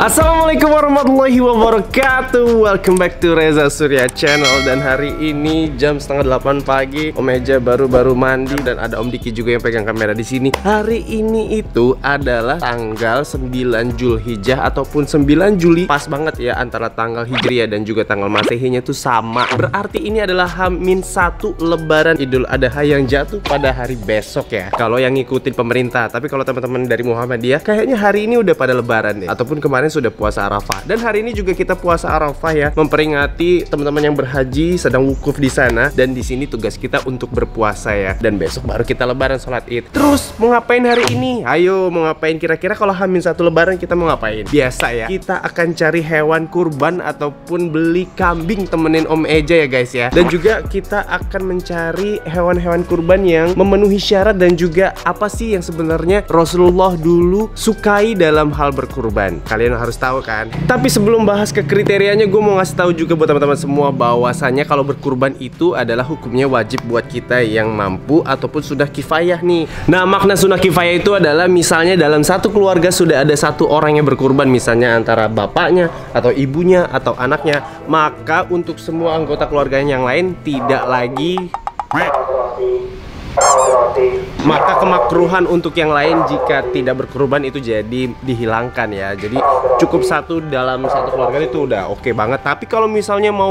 Assalamualaikum warahmatullahi wabarakatuh. Welcome back to Reza Surya Channel. Dan hari ini jam setengah 8 pagi, Om Eja baru mandi dan ada Om Diki juga yang pegang kamera di sini. Hari ini itu adalah tanggal 9 Zulhijjah ataupun 9 Juli. Pas banget ya, antara tanggal Hijriah dan juga tanggal Masehinya itu sama. Berarti ini adalah H-1 Lebaran Idul Adha yang jatuh pada hari besok ya, kalau yang ngikutin pemerintah. Tapi kalau teman-teman dari Muhammadiyah, kayaknya hari ini udah pada Lebaran ya, ataupun kemarin sudah puasa Arafah. Dan hari ini juga kita puasa Arafah ya, memperingati teman-teman yang berhaji sedang wukuf di sana. Dan di sini tugas kita untuk berpuasa ya. Dan besok baru kita Lebaran, sholat Id. Terus mau ngapain hari ini? Ayo, mau ngapain kira-kira kalau H-1 Lebaran kita mau ngapain? Biasa ya, kita akan cari hewan kurban ataupun beli kambing temenin Om Eja ya guys ya. Dan juga kita akan mencari hewan-hewan kurban yang memenuhi syarat dan juga apa sih yang sebenarnya Rasulullah dulu sukai dalam hal berkurban. Kalian harus tahu kan. Tapi sebelum bahas ke kriterianya, gue mau ngasih tahu juga buat teman-teman semua bahwasannya kalau berkurban itu adalah hukumnya wajib buat kita yang mampu ataupun sudah kifayah nih. Nah, makna sunnah kifayah itu adalah misalnya dalam satu keluarga sudah ada satu orang yang berkurban, misalnya antara bapaknya atau ibunya atau anaknya, maka untuk semua anggota keluarganya yang lain tidak lagi maka kemakruhan untuk yang lain jika tidak berkurban itu jadi dihilangkan ya. Jadi cukup satu dalam satu keluarga itu udah oke banget. Tapi kalau misalnya mau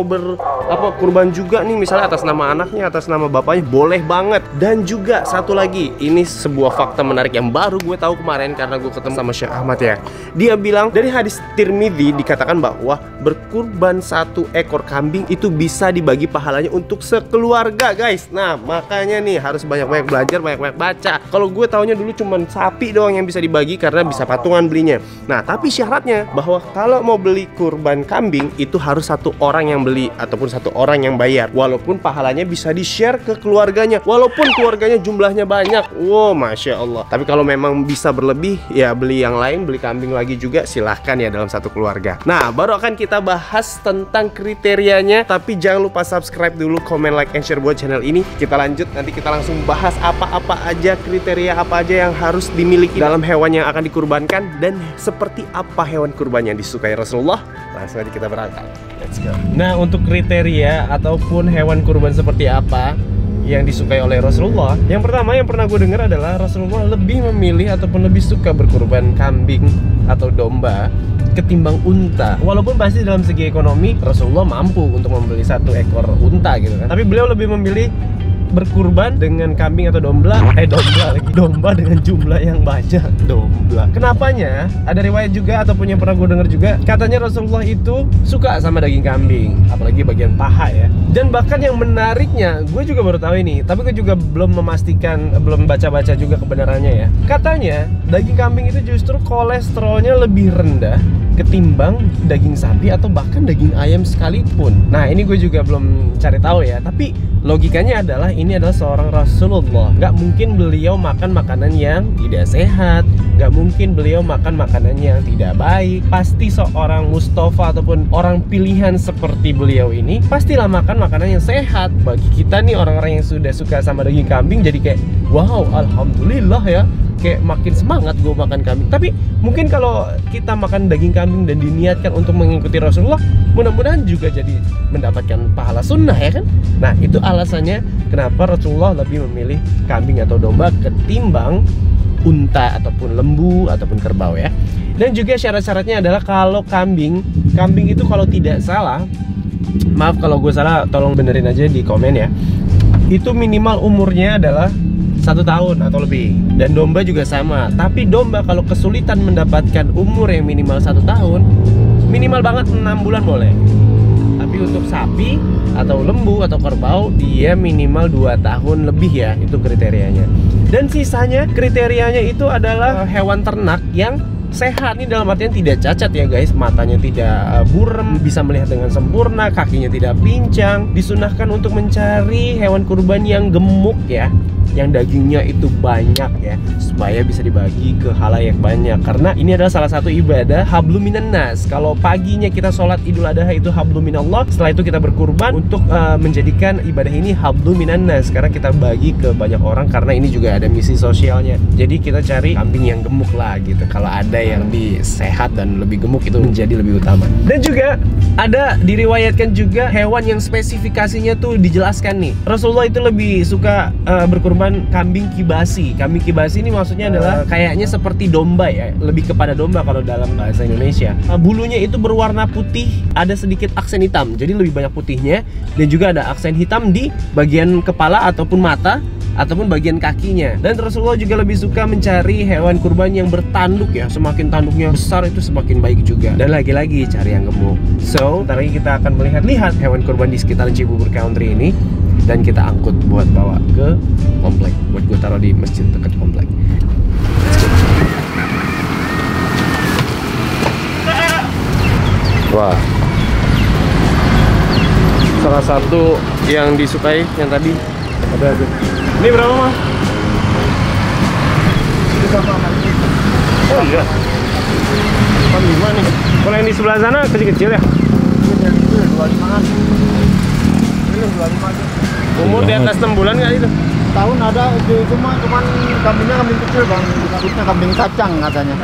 kurban juga nih, misalnya atas nama anaknya, atas nama bapaknya, boleh banget. Dan juga satu lagi, ini sebuah fakta menarik yang baru gue tahu kemarin karena gue ketemu sama Syekh Ahmad ya. Dia bilang dari hadis Tirmidzi dikatakan bahwa berkurban satu ekor kambing itu bisa dibagi pahalanya untuk sekeluarga guys. Nah, makanya nih harus banyak-banyak belajar, banyak-banyak baca. Kalau gue taunya dulu cuman sapi doang yang bisa dibagi karena bisa patungan belinya. Nah, tapi syaratnya bahwa kalau mau beli kurban kambing itu harus satu orang yang beli ataupun satu orang yang bayar. Walaupun pahalanya bisa di-share ke keluarganya, walaupun keluarganya jumlahnya banyak. Wow, Masya Allah. Tapi kalau memang bisa berlebih, ya beli yang lain, beli kambing lagi juga silahkan ya dalam satu keluarga. Nah, baru akan kita bahas tentang kriterianya. Tapi jangan lupa subscribe dulu, comment, like, and share buat channel ini. Kita lanjut, nanti kita langsung bahas apa-apa aja, kriteria apa aja yang harus dimiliki dalam hewan yang akan dikurbankan dan seperti apa hewan kurban yang disukai Rasulullah. Langsung aja kita berangkat. Let's go. Nah, untuk kriteria ataupun hewan kurban seperti apa yang disukai oleh Rasulullah, yang pertama yang pernah gue dengar adalah Rasulullah lebih memilih ataupun lebih suka berkurban kambing atau domba ketimbang unta. Walaupun pasti dalam segi ekonomi Rasulullah mampu untuk membeli satu ekor unta gitu kan, tapi beliau lebih memilih berkurban dengan kambing atau domba dengan jumlah yang banyak. Domba. Kenapanya? Ada riwayat juga ataupun yang pernah gue dengar juga, katanya Rasulullah itu suka sama daging kambing, apalagi bagian paha ya. Dan bahkan yang menariknya, gue juga baru tahu ini, tapi gue juga belum memastikan, belum baca-baca juga kebenarannya ya. Katanya daging kambing itu justru kolesterolnya lebih rendah ketimbang daging sapi atau bahkan daging ayam sekalipun. Nah, ini gue juga belum cari tahu ya. Tapi logikanya adalah ini adalah seorang Rasulullah. Gak mungkin beliau makan makanan yang tidak sehat, gak mungkin beliau makan makanan yang tidak baik. Pasti seorang Mustafa ataupun orang pilihan seperti beliau ini pastilah makan makanan yang sehat. Bagi kita nih orang-orang yang sudah suka sama daging kambing, jadi kayak wow, alhamdulillah ya, kayak makin semangat gue makan kambing. Tapi mungkin kalau kita makan daging kambing dan diniatkan untuk mengikuti Rasulullah, mudah-mudahan juga jadi mendapatkan pahala sunnah ya kan. Nah, itu alasannya kenapa Rasulullah lebih memilih kambing atau domba ketimbang unta ataupun lembu ataupun kerbau ya. Dan juga syarat-syaratnya adalah kalau kambing itu kalau tidak salah, maaf kalau gue salah tolong benerin aja di komen ya, itu minimal umurnya adalah 1 tahun atau lebih. Dan domba juga sama. Tapi domba kalau kesulitan mendapatkan umur yang minimal 1 tahun, minimal banget 6 bulan boleh. Tapi untuk sapi atau lembu atau kerbau, dia minimal 2 tahun lebih ya, itu kriterianya. Dan sisanya kriterianya itu adalah hewan ternak yang sehat. Ini dalam artian tidak cacat ya guys, matanya tidak burem, bisa melihat dengan sempurna, kakinya tidak pincang. Disunahkan untuk mencari hewan kurban yang gemuk ya, yang dagingnya itu banyak ya, supaya bisa dibagi ke halayak banyak. Karena ini adalah salah satu ibadah hablum minan nas. Kalau paginya kita sholat Idul Adha itu hablum minallah, setelah itu kita berkurban untuk menjadikan ibadah ini hablum minan nas, karena kita bagi ke banyak orang, karena ini juga ada misi sosialnya. Jadi kita cari kambing yang gemuk lah gitu. Kalau ada yang lebih sehat dan lebih gemuk, itu menjadi lebih utama. Dan juga ada diriwayatkan juga hewan yang spesifikasinya tuh dijelaskan nih. Rasulullah itu lebih suka berkurban kambing kibasi. Kambing kibasi ini maksudnya adalah kayaknya seperti domba ya, lebih kepada domba kalau dalam bahasa Indonesia. Bulunya itu berwarna putih, ada sedikit aksen hitam, jadi lebih banyak putihnya, dan juga ada aksen hitam di bagian kepala ataupun mata ataupun bagian kakinya. Dan Rasulullah juga lebih suka mencari hewan kurban yang bertanduk ya, semakin tanduknya besar itu semakin baik juga. Dan lagi-lagi cari yang gemuk. So, ntar lagi kita akan melihat hewan kurban di sekitar Cibubur Country ini, dan kita angkut buat bawa ke komplek, buat gue taruh di masjid dekat komplek. Wah, salah satu yang disukai yang tadi ada. Ini berapa mas? Oh iya, 5 nih. Kalau yang di sebelah sana kecil-kecil ya? 25-an. Ini 25 aja. Umur di atas 6 bulan nggak itu? Tahun ada, cuman kambingnya kambing kecil bang, disebutnya kambing kacang katanya.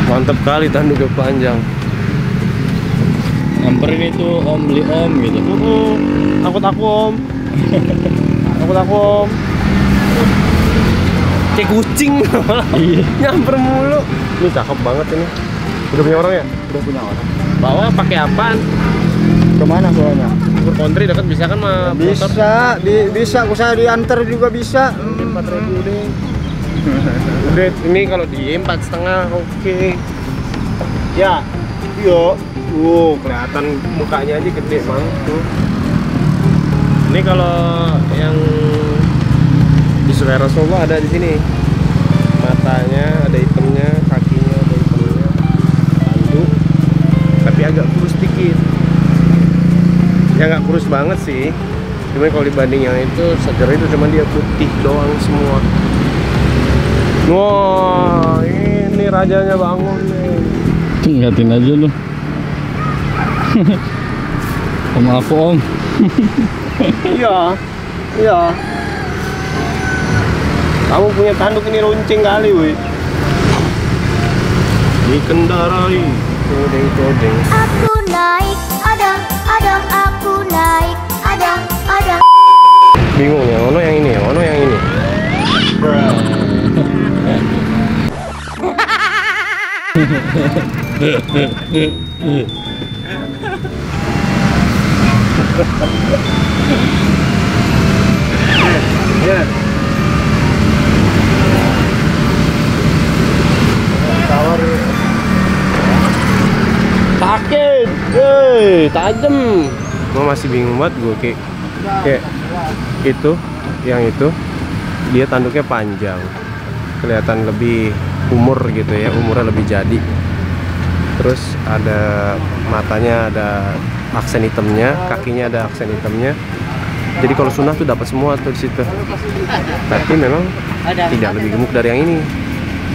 Mantep kali tanduknya panjang. Nyamperin itu om, beli om gitu. Takut aku om. Takut aku om. Kayak kucing. Iya. Nyamper mulu. Ini cakep banget ini. Udah punya orang ya? Udah punya orang. Bawa pakai apaan? Kemana soalnya? Cibubur Country dekat bisa kan mah motor? Bisa, saya diantar juga bisa. 4.000 deh. Udah, ini kalau di 4,5 oke. Ya, yuk. Kelihatan mukanya aja gede bang tuh. Ini kalau yang disukai Rasulullah ada di sini. Matanya ada hitamnya, kakinya ada hitamnya, tanduk, tapi agak kurus dikit. Ya nggak kurus banget sih. Cuma kalau dibanding yang itu seger itu, cuma dia putih doang semua. Wah, ini rajanya bangun nih. Ngeliatin aja lu. Om aku om. Iya, iya. Kamu punya tanduk ini runcing kali, woi. Dikendarai, todeng. Aku naik, ada, aku naik, ada. Bingung ya, ono yang ini, ono yang ini. Ya. Tawar. Sakit, tajam. Gue masih bingung banget gue kayak itu, yang itu dia tanduknya panjang, kelihatan lebih umur gitu ya, umurnya lebih jadi. Terus ada matanya ada aksen hitamnya, kakinya ada aksen hitamnya. Jadi kalau sunnah tuh dapat semua tuh di situ. Tapi memang tidak lebih gemuk dari yang ini.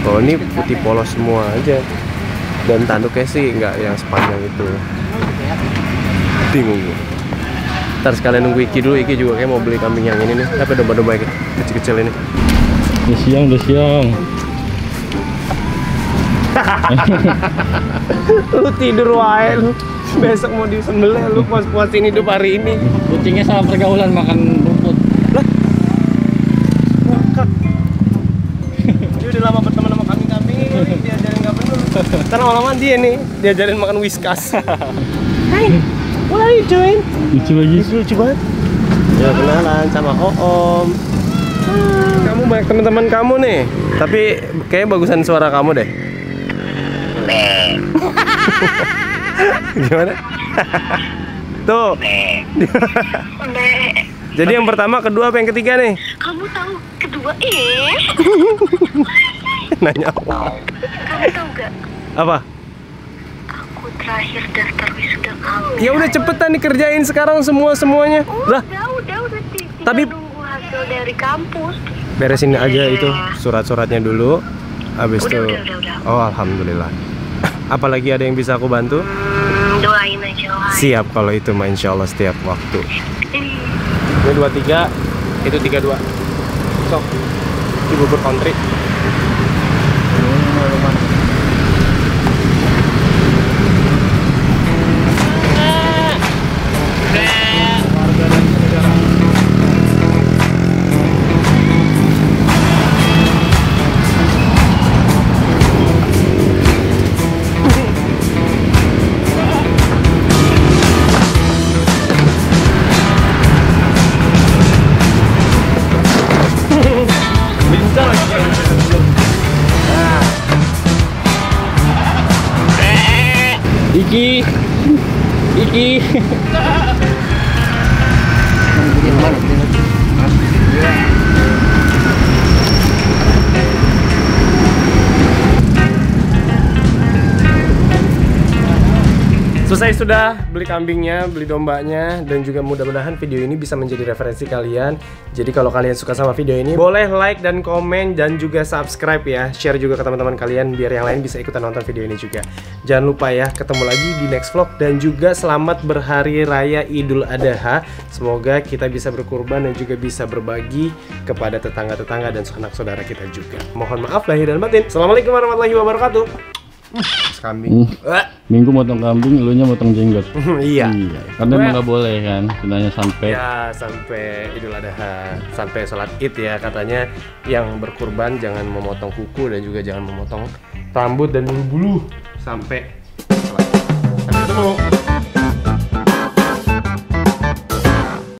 Kalau ini putih polos semua aja. Dan tanduknya sih nggak yang sepanjang itu. Bingung gue. Ntar sekalian nunggu Iki dulu. Iki juga kayak mau beli kambing yang ini nih. Apa domba-domba kecil-kecil ini. Udah siang. Lu tidur wae lu. Besok mau disembelih lu, puas-puasin hidup hari ini. Kucingnya salah pergaulan makan rumput. Lah. Ngakak. Dia udah lama berteman sama kambing-kambing ini, diajarin nggak bener. Ntar lama-lama dia nih diajarin makan Whiskas. Hai, what are you doing? Lucu lagi. Lucu banget. Ya kenalan sama Om. Kamu banyak teman-teman kamu nih, tapi kayaknya bagusan suara kamu deh. Gimana? Tuh. Jadi yang pertama, kedua, apa yang ketiga nih? Kamu tahu kedua Nanya apa? Kamu tahu gak? Apa? Aku terakhir daftar wisuda kamu. Ya udah cepetan dikerjain sekarang semuanya. Lah, Udah tinggal Tapi- nunggu hasil dari kampus. beresin aja itu surat-suratnya dulu. Habis itu. Udah. Oh, alhamdulillah. Apalagi ada yang bisa aku bantu? Doain aja lah. Siap kalau itu mah insya Allah setiap waktu. Ini 23, itu 32. Sok, ibu berkontri. Iki. Selesai sudah beli kambingnya, beli dombanya, dan juga mudah-mudahan video ini bisa menjadi referensi kalian. Jadi kalau kalian suka sama video ini, boleh like dan komen dan juga subscribe ya. Share juga ke teman-teman kalian biar yang lain bisa ikutan nonton video ini juga. Jangan lupa ya, ketemu lagi di next vlog dan juga selamat berhari raya Idul Adha. Semoga kita bisa berkurban dan juga bisa berbagi kepada tetangga-tetangga dan sanak saudara kita juga. Mohon maaf lahir dan batin. Assalamualaikum warahmatullahi wabarakatuh. Kambing. Minggu motong kambing, elunya motong jenggot. Iya. Karena emang nggak boleh kan, sebenarnya sampai Ya sampai Idul Adha, sampai sholat Id ya katanya yang berkurban jangan memotong kuku dan juga jangan memotong rambut dan bulu-bulu sampai sholat Id. Sampai ketemu.